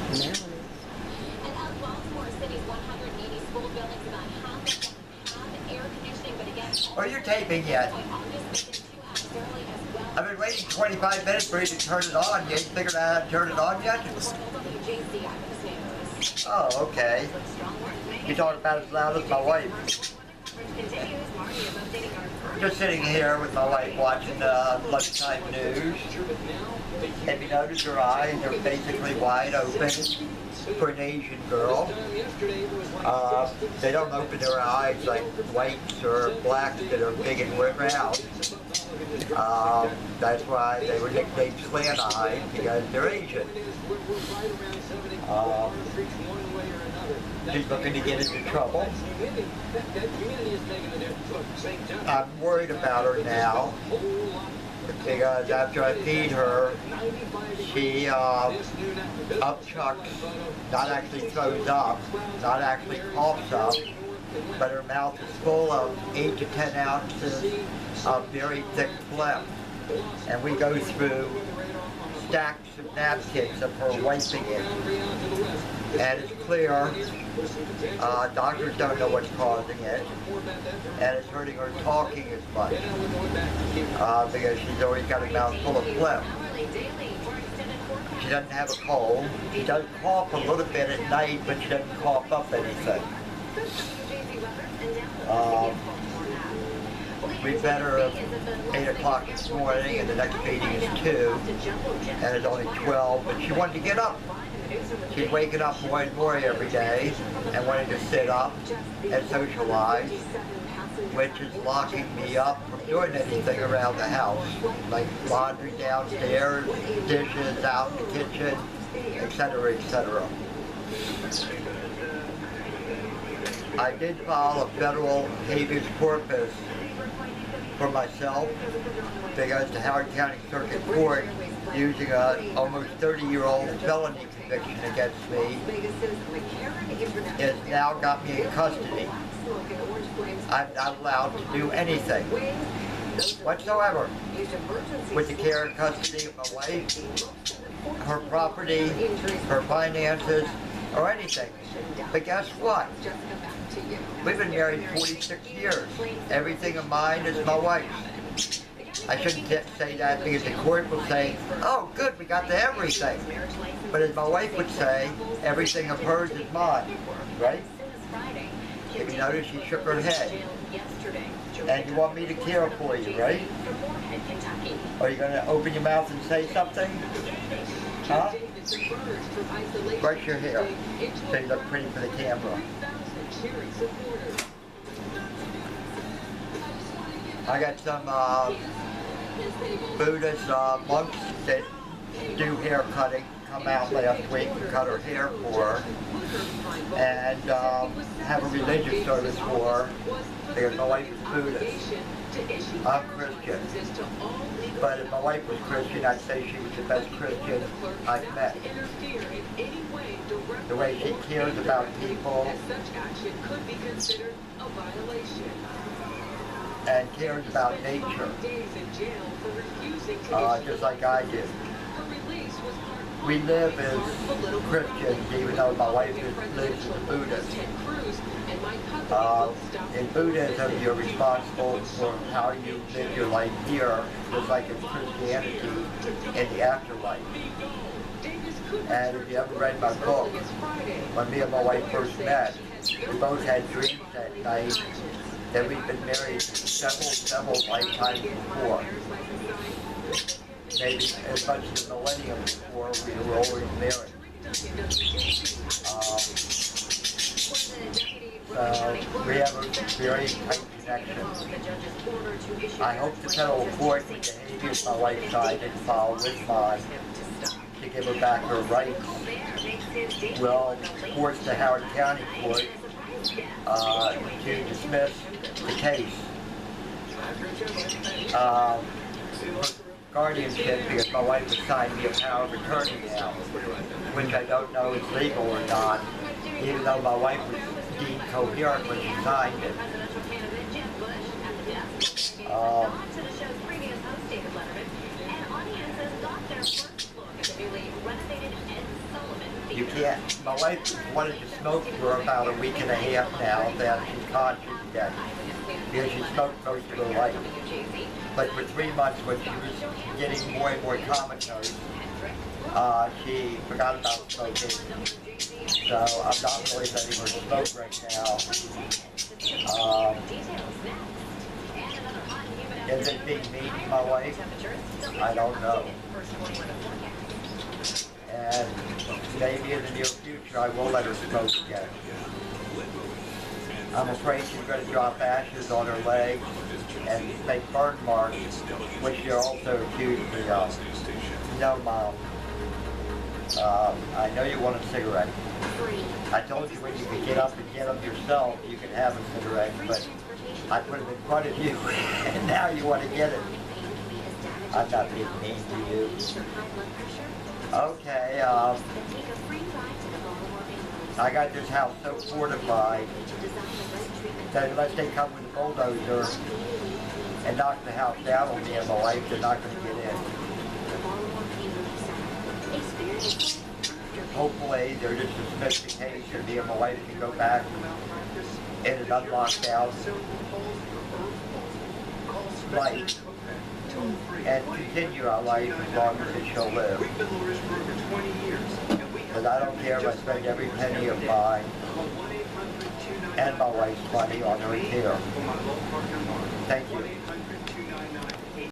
And of Baltimore City's 180 school buildings, about half of them have air conditioning, but again, Are you taping yet? I've been waiting 25 minutes for you to turn it on. You ain't figured out how to turn it on yet? Oh, okay. You talk about as loud as my wife. Just sitting here with my wife watching lunchtime news. Have you noticed her eyes are basically wide open for an Asian girl? They don't open their eyes like whites or blacks that are big and round. That's why they were nicknamed slant eyes, because they're Asian. She's looking to get into trouble. I'm worried about her now, because after I feed her, she upchucks, not actually throws up, not actually coughs up, but her mouth is full of 8 to 10 ounces of very thick phlegm. And we go through stacks of napkins of her wiping it. And it's clear, doctors don't know what's causing it, and it's hurting her talking as much, because she's always got a mouth full of phlegm. She doesn't have a cold. She does cough a little bit at night, but she doesn't cough up anything. We fed her at 8 o'clock this morning, and the next feeding is 2, and it's only 12, but she wanted to get up. She's waking up more and more every day and wanting to sit up and socialize, which is locking me up from doing anything around the house, like laundry downstairs, dishes out in the kitchen, etc., etc. I did file a federal habeas corpus for myself, because the Howard County Circuit Court, using an almost 30-year-old felony conviction against me, has now got me in custody. I'm not allowed to do anything whatsoever with the care and custody of my wife, her property, her finances, or anything. But guess what? We've been married 46 years. Everything of mine is my wife's. I shouldn't say that, because the court will say, oh good, we got to everything. But as my wife would say, everything of hers is mine, right? If you notice, she shook her head. And you want me to care for you, right? Are you going to open your mouth and say something? Huh? Brush your hair so you look pretty for the camera. I got some Buddhist monks that do hair cutting come out last week and cut her hair for her, and have a religious service for her, because my wife is Buddhist. I'm Christian, but if my wife was Christian, I'd say she was the best Christian I've met. The way she cares about people and cares about nature, just like I do. We live as Christians, even though my wife lives as a Buddhist. In Buddhism, you're responsible for how you live your life here, just like in Christianity, in the afterlife. And if you ever read my book, when me and my wife first met, we both had dreams that night that we'd been married several lifetimes before. Maybe as much as a millennium before we were always married. We have a very tight connection. I hope the federal court, with the habeas my wife side didn't file with mine to give her back her rights, will force the Howard County Court to dismiss the case. Guardianship, because my wife has signed me a power of attorney now, which I don't know is legal or not, even though my wife was deemed coherent when she signed it. You can't. My wife wanted to smoke for about a week and a half now that she's conscious again. Because she smoked most of her life. But for 3 months when she was getting more and more comatose, she forgot about smoking. So I'm not really letting her smoke right now. Is it being mean to my wife? I don't know. And maybe in the near future I will let her smoke again. I'm afraid she's going to drop ashes on her legs and make burn marks, which you're also accused me of. No, Mom. I know you want a cigarette. I told you when you could get up and get them yourself, you could have a cigarette, but I put them in front of you, and now you want to get it. I'm not being mean to you. Okay, I got this house so fortified that unless they come with a bulldozer and knock the house down on me and my wife, they're not going to get in. Hopefully, they're just a sophistication. Me and my wife can go back in an unlocked house life and continue our life as long as it shall live. Because I don't care if I spend every penny of mine and my wife's money on her care. Thank you.